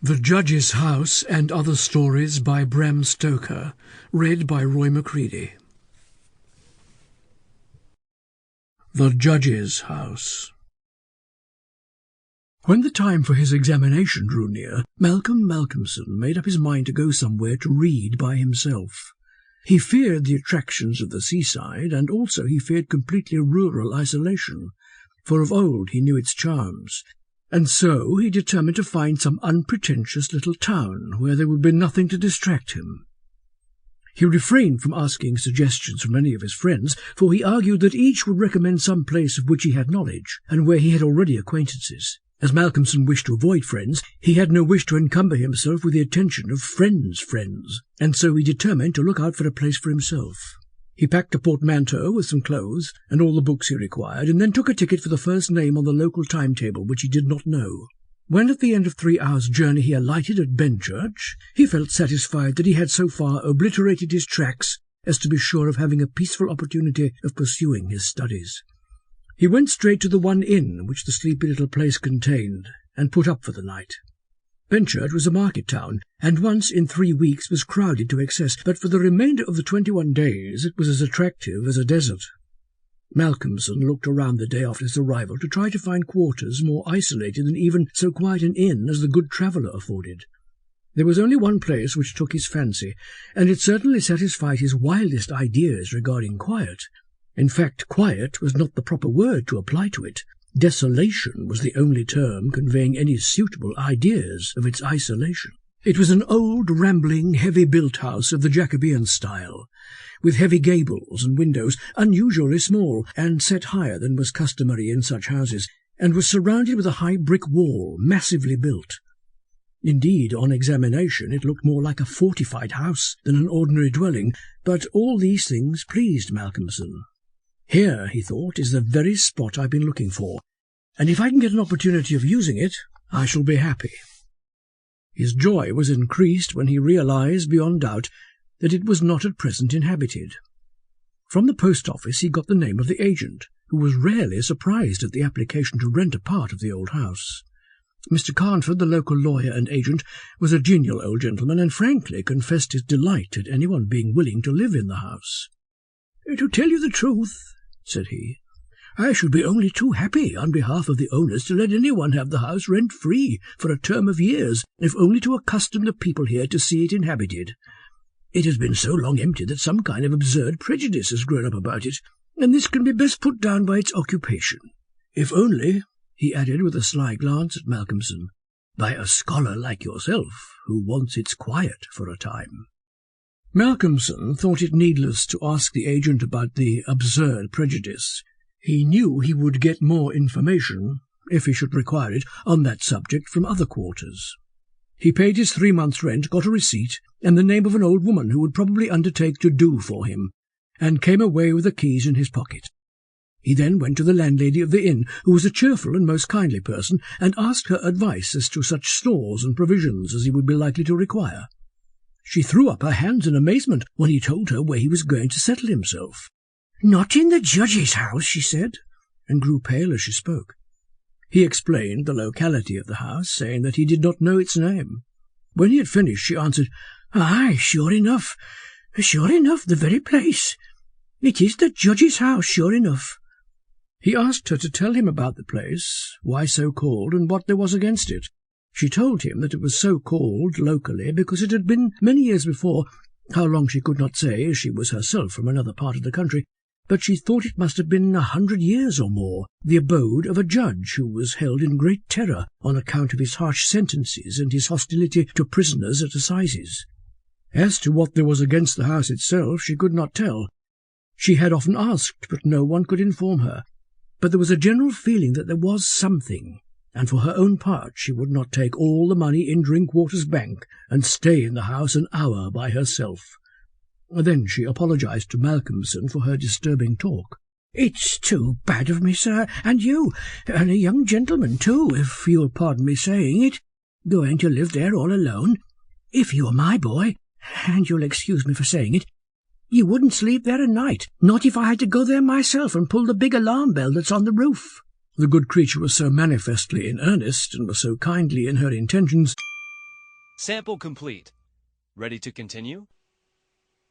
The Judge's House and Other Stories by Bram Stoker, read by Roy Macready. The Judge's House. When the time for his examination drew near, Malcolm Malcolmson made up his mind to go somewhere to read by himself. He feared the attractions of the seaside, and also he feared completely rural isolation, for of old he knew its charms, and so he determined to find some unpretentious little town where there would be nothing to distract him. He refrained from asking suggestions from any of his friends, for he argued that each would recommend some place of which he had knowledge, and where he had already acquaintances. As Malcolmson wished to avoid friends, he had no wish to encumber himself with the attention of friends' friends, and so he determined to look out for a place for himself. He packed a portmanteau with some clothes and all the books he required, and then took a ticket for the first name on the local timetable, which he did not know. When at the end of 3 hours' journey he alighted at Benchurch, he felt satisfied that he had so far obliterated his tracks as to be sure of having a peaceful opportunity of pursuing his studies. He went straight to the one inn which the sleepy little place contained, and put up for the night. Benchurch was a market town, and once in 3 weeks was crowded to excess, but for the remainder of the 21 days it was as attractive as a desert. Malcolmson looked around the day after his arrival to try to find quarters more isolated than even so quiet an inn as the Good Traveller afforded. There was only one place which took his fancy, and it certainly satisfied his wildest ideas regarding quiet. In fact, quiet was not the proper word to apply to it. Desolation was the only term conveying any suitable ideas of its isolation. It was an old, rambling, heavy-built house of the Jacobean style, with heavy gables and windows, unusually small, and set higher than was customary in such houses, and was surrounded with a high brick wall, massively built. Indeed, on examination, it looked more like a fortified house than an ordinary dwelling, but all these things pleased Malcolmson. Here, he thought, is the very spot I've been looking for, and if I can get an opportunity of using it, I shall be happy. His joy was increased when he realized, beyond doubt, that it was not at present inhabited. From the post office he got the name of the agent, who was rarely surprised at the application to rent a part of the old house. Mr. Carnford, the local lawyer and agent, was a genial old gentleman, and frankly confessed his delight at anyone being willing to live in the house. "To tell you the truth," said he, "I should be only too happy on behalf of the owners to let anyone have the house rent-free for a term of years, if only to accustom the people here to see it inhabited. It has been so long empty that some kind of absurd prejudice has grown up about it, and this can be best put down by its occupation. If only," he added with a sly glance at Malcolmson, "by a scholar like yourself, who wants its quiet for a time." Malcolmson thought it needless to ask the agent about the absurd prejudice. He knew he would get more information, if he should require it, on that subject from other quarters. He paid his 3 months' rent, got a receipt, and the name of an old woman who would probably undertake to do for him, and came away with the keys in his pocket. He then went to the landlady of the inn, who was a cheerful and most kindly person, and asked her advice as to such stores and provisions as he would be likely to require. She threw up her hands in amazement when he told her where he was going to settle himself. "Not in the Judge's house," she said, and grew pale as she spoke. He explained the locality of the house, saying that he did not know its name. When he had finished, she answered, "Aye, sure enough, the very place. It is the Judge's house, sure enough." He asked her to tell him about the place, why so called, and what there was against it. She told him that it was so called locally because it had been many years before, how long she could not say, as she was herself from another part of the country, but she thought it must have been 100 years or more, the abode of a judge who was held in great terror on account of his harsh sentences and his hostility to prisoners at assizes. As to what there was against the house itself, she could not tell. She had often asked, but no one could inform her. But there was a general feeling that there was something, and for her own part she would not take all the money in Drinkwater's bank and stay in the house an hour by herself. Then she apologized to Malcolmson for her disturbing talk. "It's too bad of me, sir, and you, and a young gentleman too, if you'll pardon me saying it, going to live there all alone. If you were my boy, and you'll excuse me for saying it, you wouldn't sleep there a night, not if I had to go there myself and pull the big alarm bell that's on the roof." The good creature was so manifestly in earnest, and was so kindly in her intentions, Sample complete. Ready to continue?